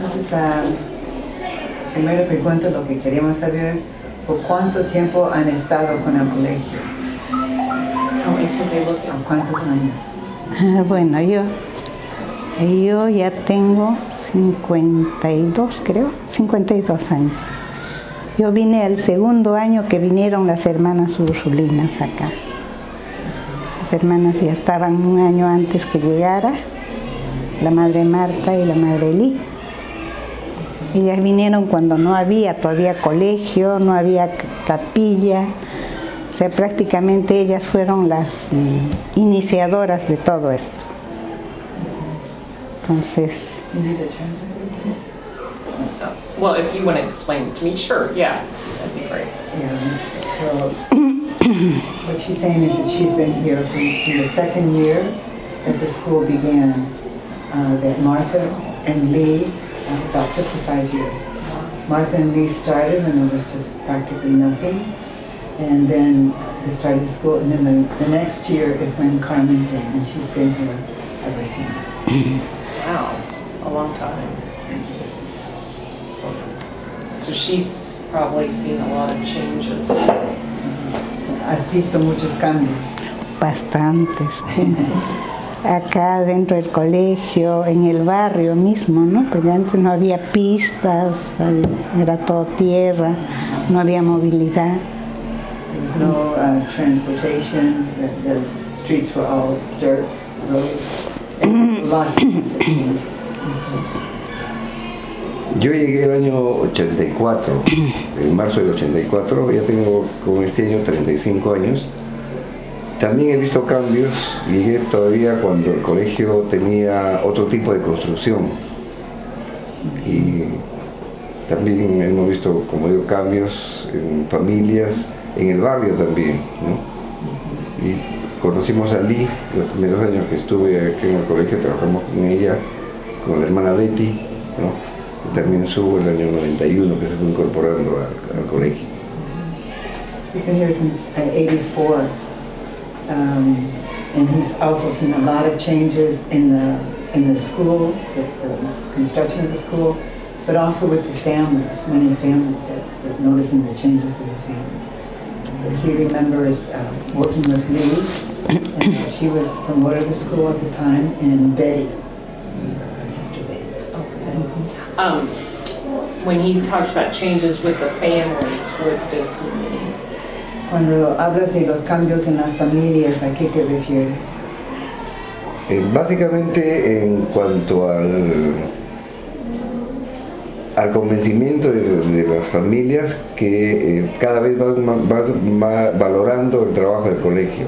Entonces, la primera pregunta, lo que queríamos saber es, ¿por cuánto tiempo han estado con el colegio? ¿A cuántos años? Bueno, yo ya tengo 52, creo, 52 años. Yo vine al segundo año que vinieron las hermanas ursulinas acá. Las hermanas ya estaban un año antes que llegara, la madre Marta y la madre Lee. Ellas vinieron cuando no había todavía colegio, no había capilla. O sea, prácticamente ellas fueron las iniciadoras de todo esto. Entonces... Well, if you want to explain it to me, sure, yeah, that'd be great. Yeah, so what she's saying is that she's been here from the second year that the school began, that Martha and Lee, about 55 years. Martha and Lee started when there was just practically nothing, and then they started the school, and then the next year is when Carmen came, and she's been here ever since. Wow, a long time. So she's probably seen a lot of changes. Has visto muchos cambios. Bastantes. Acá dentro del colegio, en el barrio mismo, ¿no? Porque antes no había pistas, era todo tierra, no había movilidad. There was no transportation, the streets were all dirt roads, and lots of changes. Yo llegué el año 84, en marzo del 84, ya tengo con este año 35 años. También he visto cambios, llegué todavía cuando el colegio tenía otro tipo de construcción. Y también hemos visto, como digo, cambios en familias, en el barrio también, ¿no? Y conocimos a Lee, los primeros años que estuve aquí en el colegio, trabajamos con ella, con la hermana Betty, ¿no? También subo el año 91 que se fue incorporando al colegio. He's been here since 84, and he's also seen a lot of changes in the school, the construction of the school, but also with the families, many families that noticing the changes in the families. So he remembers working with Lee, and she was promoted to the school at the time, and Betty, her sister Betty. When he talks about changes with the families, what does he mean? Cuando hablas de los cambios en las familias, ¿a qué te refieres? Básicamente en cuanto al convencimiento de las familias que cada vez van valorando el trabajo del colegio.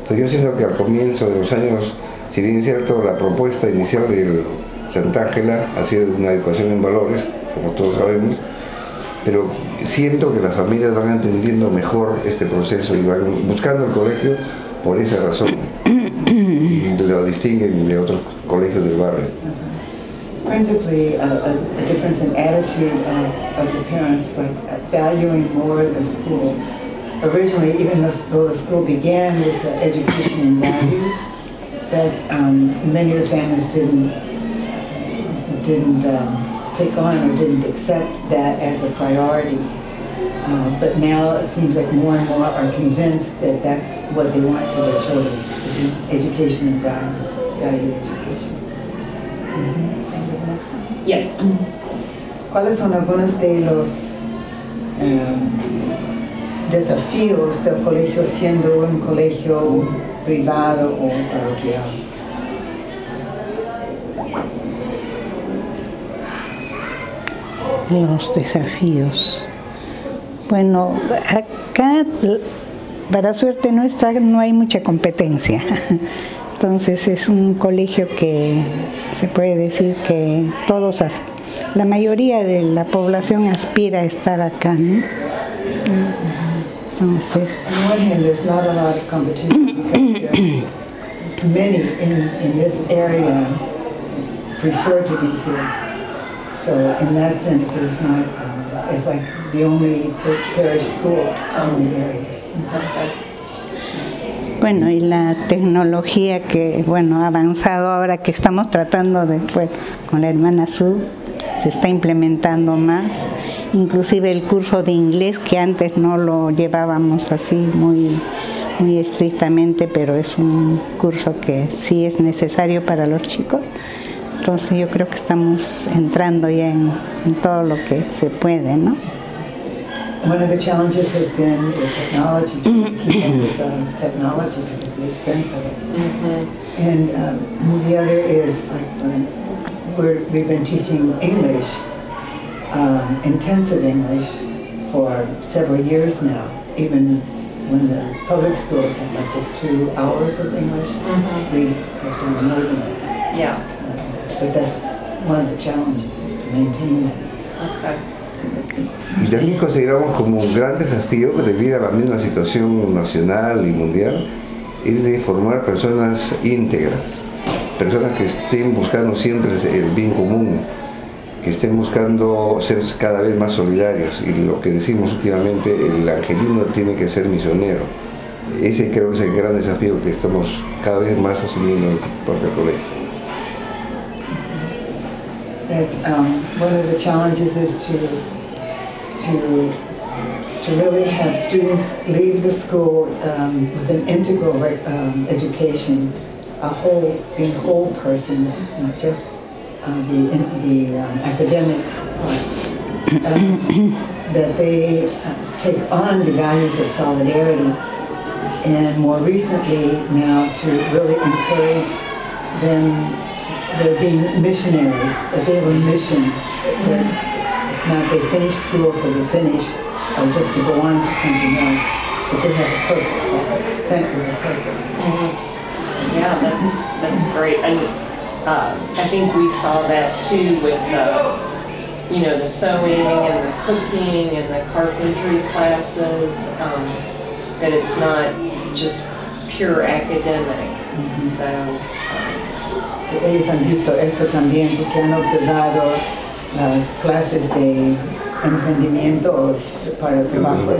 Entonces yo siento que al comienzo de los años, si bien es cierto, la propuesta inicial del Santa Ángela ha sido una educación en valores, como todos sabemos, pero siento que las familias van entendiendo mejor este proceso y van buscando el colegio por esa razón y lo distinguen de otros colegios del barrio. Principally, a difference in attitude of the parents, like valuing more the school. Originally, even though the school began with education and values, that many of the families didn't take on or didn't accept that as a priority. But now it seems like more and more are convinced that that's what they want for their children, is education and values, value education. Yeah. ¿Cuáles son algunos de los desafíos del colegio siendo un colegio privado o parroquial? Los desafíos. Bueno, acá, para suerte nuestra, no hay mucha competencia. Entonces es un colegio que se puede decir que la mayoría de la población aspira a estar acá, ¿no? Entonces, on one hand, there's not a lot of competition because there's many in this area prefer to be here. So in that sense, there's not. It's like the only parish school in the area. Bueno, y la tecnología que, bueno, ha avanzado ahora que estamos tratando después con la hermana Sue, se está implementando más. Inclusive el curso de inglés, que antes no lo llevábamos así muy estrictamente, pero es un curso que sí es necesario para los chicos. Entonces yo creo que estamos entrando ya en todo lo que se puede, ¿no? One of the challenges has been the technology, trying to keep up with technology because of the expense of it. And the other is we've been teaching English, intensive English, for several years now. Even when the public schools have like just 2 hours of English, we have done more than that. Yeah. But that's one of the challenges, is to maintain that. Okay. Y también consideramos como un gran desafío, debido a la misma situación nacional y mundial, es de formar personas íntegras, personas que estén buscando siempre el bien común, que estén buscando ser cada vez más solidarios. Y lo que decimos últimamente, el angelino tiene que ser misionero. Ese creo que es el gran desafío que estamos cada vez más asumiendo por el colegio. That one of the challenges is to really have students leave the school with an integral education, being whole persons, not just the academic part. That they take on the values of solidarity, and more recently now to really encourage them. They're being missionaries, that they have a mission. It's not they finish school so they finish, or just to go on to something else, but they have a purpose, they're sent with a purpose. Yeah, that's great. And I think we saw that too with the sewing and the cooking and the carpentry classes, that it's not just pure academic. So. Ellos han visto esto también porque han observado las clases de emprendimiento para el trabajo,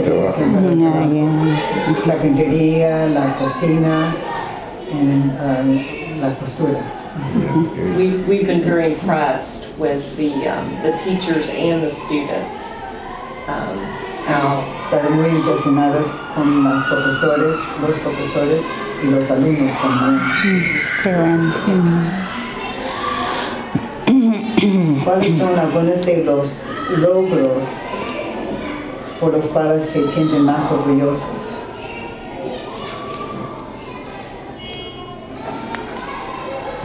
carpintería, la cocina y la costura. We've been very impressed with the teachers and the students. Están muy impresionados con los profesores y los alumnos también. Qué bueno. ¿Cuáles son algunos de los logros por los cuales se sienten más orgullosos?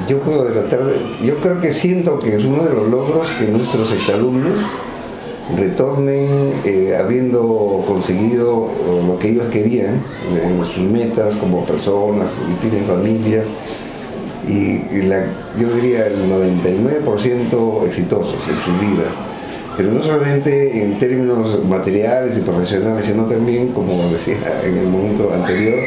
Yo creo que siento que es uno de los logros que nuestros exalumnos retornen habiendo conseguido lo que ellos querían en sus metas como personas y tienen familias, y yo diría el 99% exitosos en sus vidas, pero no solamente en términos materiales y profesionales, sino también, como decía en el momento anterior,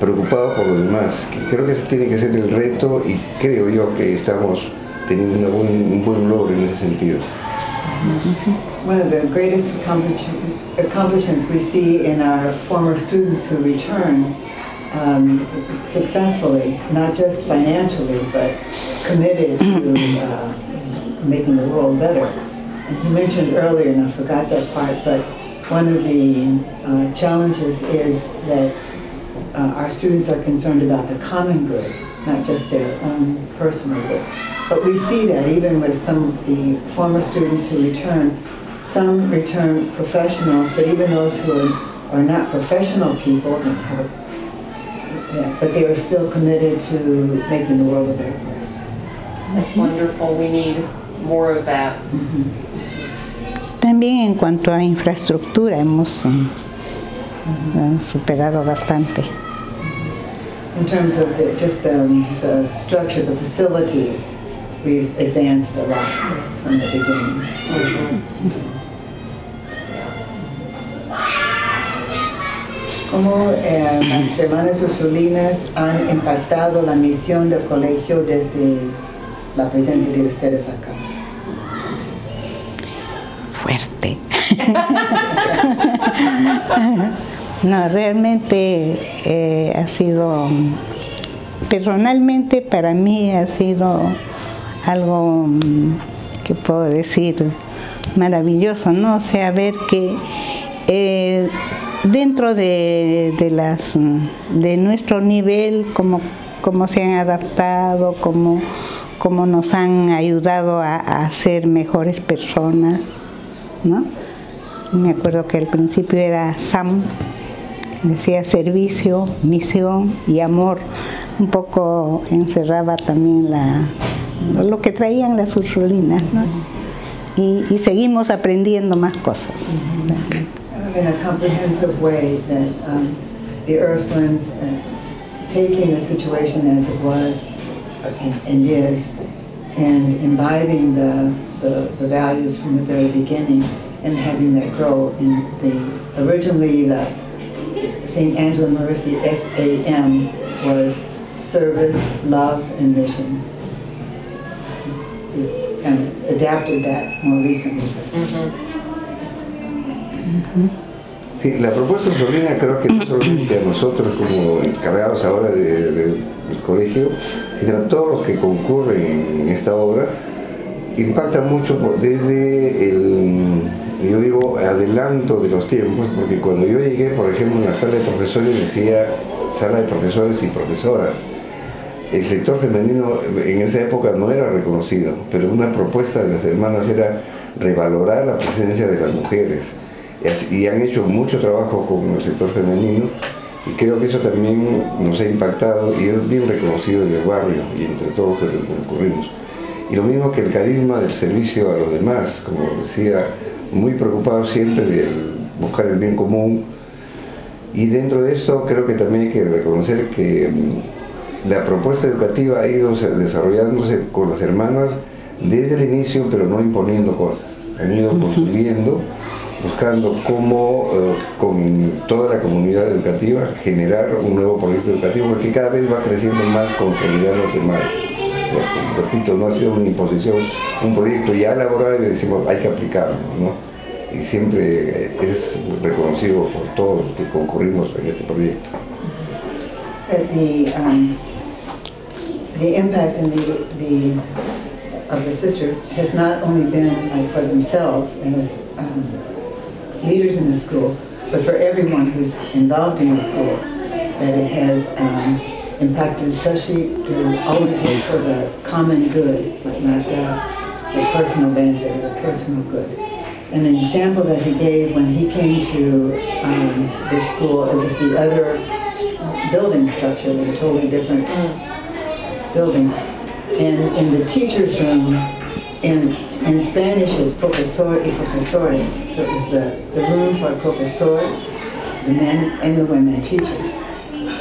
preocupados por los demás. Creo que ese tiene que ser el reto, y creo yo que estamos teniendo un buen logro en ese sentido. One of the greatest accomplishments we see in our former students who return successfully, not just financially, but committed to making the world better. And he mentioned earlier, and I forgot that part, but one of the challenges is that our students are concerned about the common good, not just their own personal good. But we see that even with some of the former students who return. Some return professionals, but even those who are not professional people, but they are still committed to making the world a better place. That's wonderful. We need more of that. También en cuanto a infraestructura hemos superado bastante. In terms of the structure, the facilities, we've advanced a lot from the beginning. ¿Cómo las Semanas Ursulinas han impactado la misión del colegio desde la presencia de ustedes acá? Fuerte. No, realmente ha sido, personalmente para mí ha sido algo ¿qué puedo decir? Maravilloso, ¿no? O sea, ver que dentro de nuestro nivel, cómo se han adaptado, cómo nos han ayudado a ser mejores personas, ¿no? Me acuerdo que al principio era SAM, decía servicio, misión y amor. Un poco encerraba también lo que traían las ursulinas, ¿no? Y seguimos aprendiendo más cosas. In a comprehensive way that the Ursulines, taking the situation as it was and is, and imbibing the values from the very beginning and having that grow in originally the St. Angela Merici SAM was service, love, and mission. We've kind of adapted that more recently. Sí, la propuesta ursulina creo que no solamente a nosotros como encargados ahora del colegio, sino a todos los que concurren en esta obra, impacta mucho desde yo digo, adelanto de los tiempos, porque cuando yo llegué, por ejemplo, en la sala de profesores decía sala de profesores y profesoras. El sector femenino en esa época no era reconocido, pero una propuesta de las hermanas era revalorar la presencia de las mujeres. Y han hecho mucho trabajo con el sector femenino y creo que eso también nos ha impactado y es bien reconocido en el barrio y entre todos los que concurrimos. Y lo mismo que el carisma del servicio a los demás, como decía, muy preocupado siempre de buscar el bien común. Y dentro de esto creo que también hay que reconocer que la propuesta educativa ha ido desarrollándose con las hermanas desde el inicio, pero no imponiendo cosas. Han ido construyendo, buscando cómo con toda la comunidad educativa generar un nuevo proyecto educativo, porque cada vez va creciendo más, consolidándose más. O sea, repito, no ha sido una imposición, un proyecto ya elaborado y decimos hay que aplicarlo, ¿no? Y siempre es reconocido por todos los que concurrimos en este proyecto. The impact of the sisters has not only been like for themselves as leaders in the school, but for everyone who's involved in the school, that it has impacted, especially to always look for the common good, not the personal benefit, the personal good. And an example that he gave when he came to this school, it was the other building structure, it was a totally different building. And in the teacher's room, in Spanish it's profesor y profesores, so it was the room for profesor, the men and the women teachers.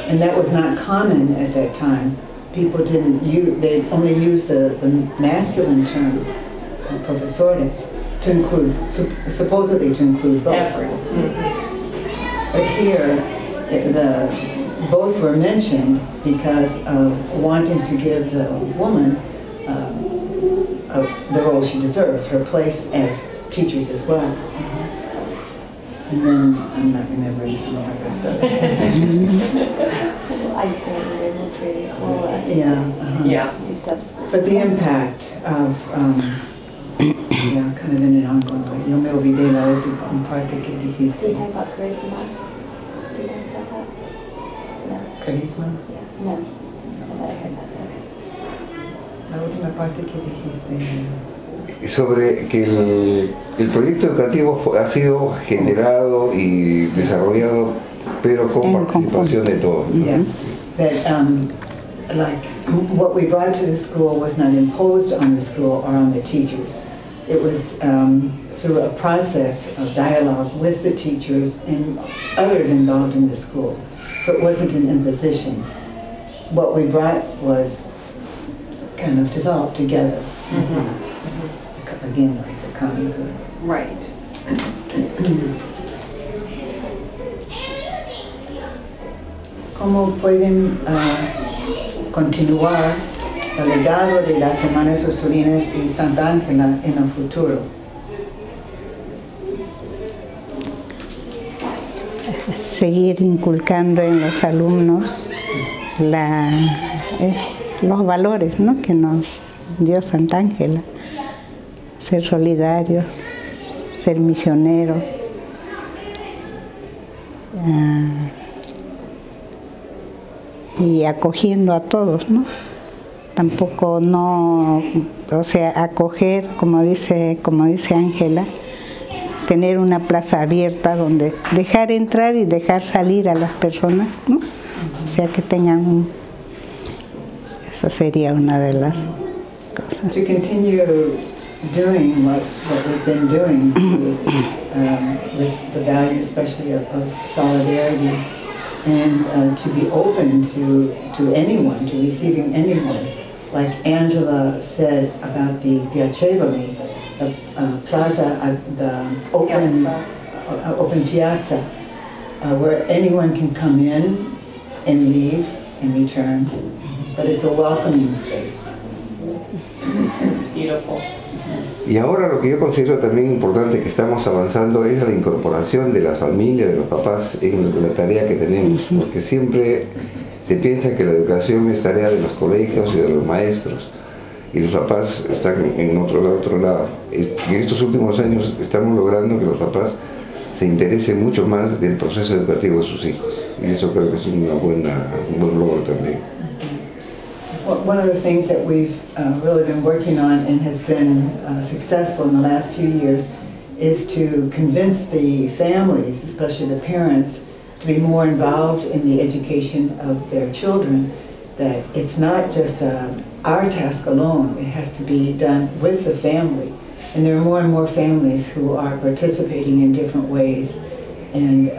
And that was not common at that time. People didn't use, they only used the masculine term, profesores, to include, supposedly to include both. But here, both were mentioned because of wanting to give the woman the role she deserves, her place as teachers as well. And then I'm not remembering some of the rest of it. But the impact of kind of in an ongoing way. Yo me olvidé la última parte que dijiste. Did you talk about charisma? Did you talk about that? No. Carisma? Yeah. No. I thought I heard that. La última parte que dijiste. Sobre que el proyecto educativo ha sido generado y desarrollado, pero con participación de todos, ¿no? Yeah. That like what we brought to the school was not imposed on the school or on the teachers. It was through a process of dialogue with the teachers and others involved in the school. So it wasn't an imposition. What we brought was kind of developed together. Again, like the common good. Right. ¿Cómo pueden continuar el legado de las hermanas Ursulinas y Santa Ángela en el futuro? Seguir inculcando en los alumnos los valores, ¿no?, que nos dio Santa Ángela. ser solidarios, ser misioneros. Y acogiendo a todos, ¿no? Tampoco no, o sea, acoger, como dice Ángela, tener una plaza abierta donde dejar entrar y dejar salir a las personas, ¿no? O sea, que tengan esa sería una de las cosas. To continue doing what we've been doing with the value especially of solidarity, and to be open to anyone, to receiving anyone. Like Angela said about the piacevoli, the plaza, the open piazza, where anyone can come in and leave and return, but it's a welcoming space. It's beautiful. Y ahora lo que yo considero también importante que estamos avanzando es la incorporación de las familias, de los papás en la tarea que tenemos, porque siempre se piensa que la educación es tarea de los colegios y de los maestros, y los papás están en otro lado. En estos últimos años estamos logrando que los papás se interesen mucho más del proceso educativo de sus hijos, y eso creo que es un buen logro también. One of the things that we've really been working on and has been successful in the last few years is to convince the families, especially the parents, to be more involved in the education of their children, that it's not just our task alone, it has to be done with the family. And there are more and more families who are participating in different ways and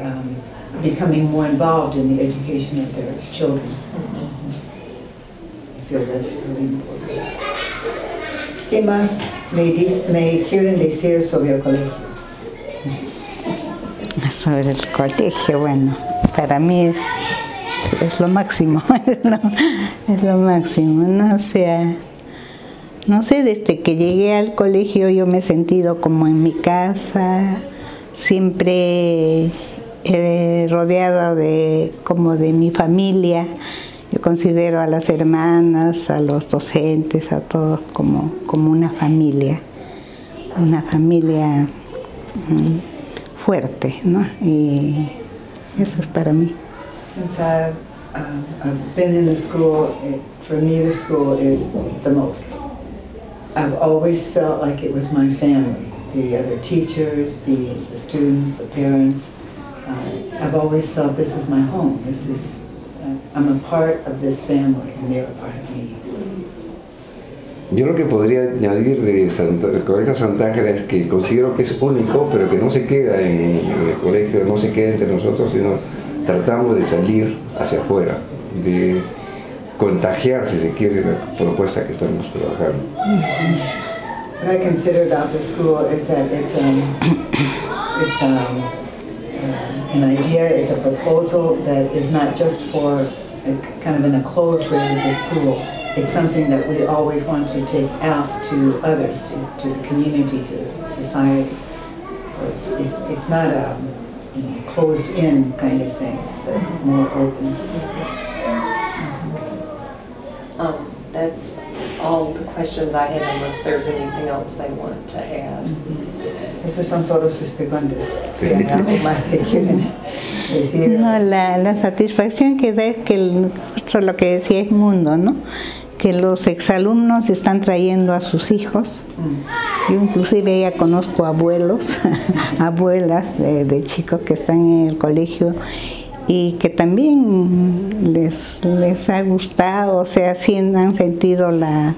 becoming more involved in the education of their children. Because that's really important. ¿Qué más me quieren decir sobre el colegio? Sobre el colegio, bueno, para mí es lo máximo, es lo máximo, ¿no? O sea, no sé, desde que llegué al colegio yo me he sentido como en mi casa, siempre rodeada como de mi familia. Yo considero a las hermanas, a los docentes, a todos como una familia fuerte, ¿no? Y eso es para mí. Since I've been in the school, for me the school is the most. I've always felt like it was my family, the other teachers, the students, the parents. I've always felt this is my home. I'm a part of this family and they're a part of me. Yo lo que podría añadir del Colegio Santa Ángela es que considero que es único, pero que no se queda en el colegio, no se queda entre nosotros, sino tratamos de salir hacia afuera, de contagiar, si se quiere, la propuesta que estamos trabajando. What I consider about the school is that it's an idea, it's a proposal that is not just for kind of in a closed way with the school. It's something that we always want to take out to others, to the community, to society. So it's not a closed-in kind of thing, but more open. That's all the questions I had, unless there's anything else they want to add. Esas son todas sus preguntas. Si hay algo más que quieren decir. No, la satisfacción que da es que justo lo que decía es mundo, ¿no? Que los exalumnos están trayendo a sus hijos. Yo inclusive ya conozco abuelos, abuelas de chicos que están en el colegio y que también les ha gustado, o sea, sí han sentido la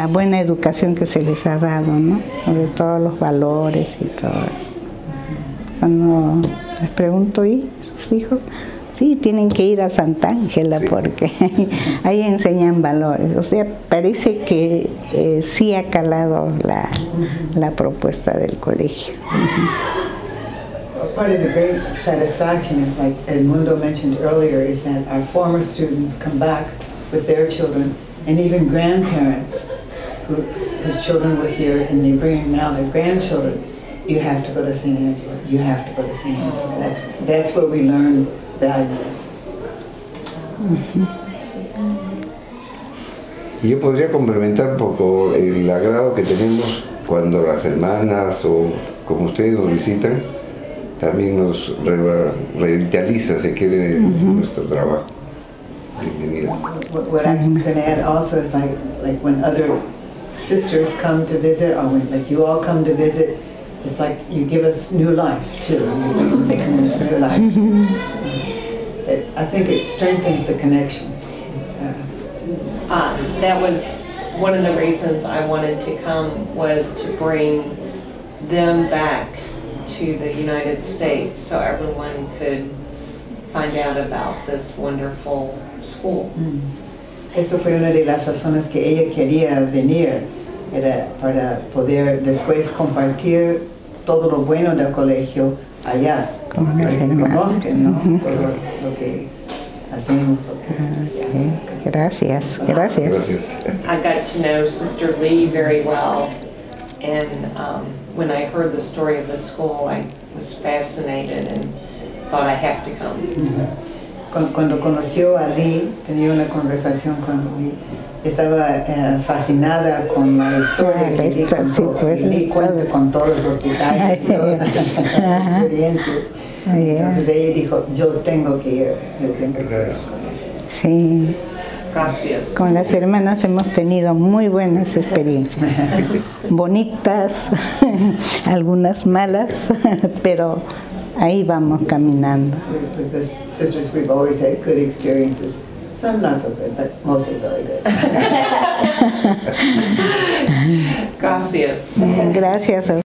buena educación que se les ha dado, ¿no? Sobre todos los valores y todo eso. Cuando les pregunto, ¿y sus hijos? Sí, tienen que ir a Santa Ángela porque ahí enseñan valores. O sea, parece que sí ha calado la propuesta del colegio. Part of the great satisfaction is, like Edmundo mentioned earlier, is that our former students come back with their children, and even grandparents whose children were here, and they bring now their grandchildren. You have to go to St. Angela. You have to go to St. Angela. That's where we learn values. Y yo podría complementar un poco el agrado que tenemos cuando las hermanas o como ustedes nos visitan, también nos revitaliza, se quiere, nuestro trabajo. Bienvenidas. What I'm going to add also is like when other sisters come to visit, or when like you all come to visit, it's like you give us new life too. You make a new life. I think it strengthens the connection. That was one of the reasons I wanted to come, was to bring them back to the United States so everyone could find out about this wonderful school. Esto fue una de las razones que ella quería venir, era para poder después compartir todo lo bueno del colegio allá, para que conozcan, ¿no? Todo lo que hacemos, lo que Gracias, gracias. Gracias. I got to know Sister Lee very well, and when I heard the story of the school, I was fascinated and thought I have to come. Cuando conoció a Lee, tenía una conversación con Lee, estaba fascinada con la historia que Lee contó, y Lee cuenta con todos los detalles, todas las experiencias. Entonces ella dijo, yo tengo que ir, yo tengo que ir a conocer. Sí. Gracias. Con las hermanas hemos tenido muy buenas experiencias, bonitas, algunas malas, pero ahí vamos caminando. With the sisters, we've always had good experiences. Some not so good, but mostly really good. Gracias. Gracias a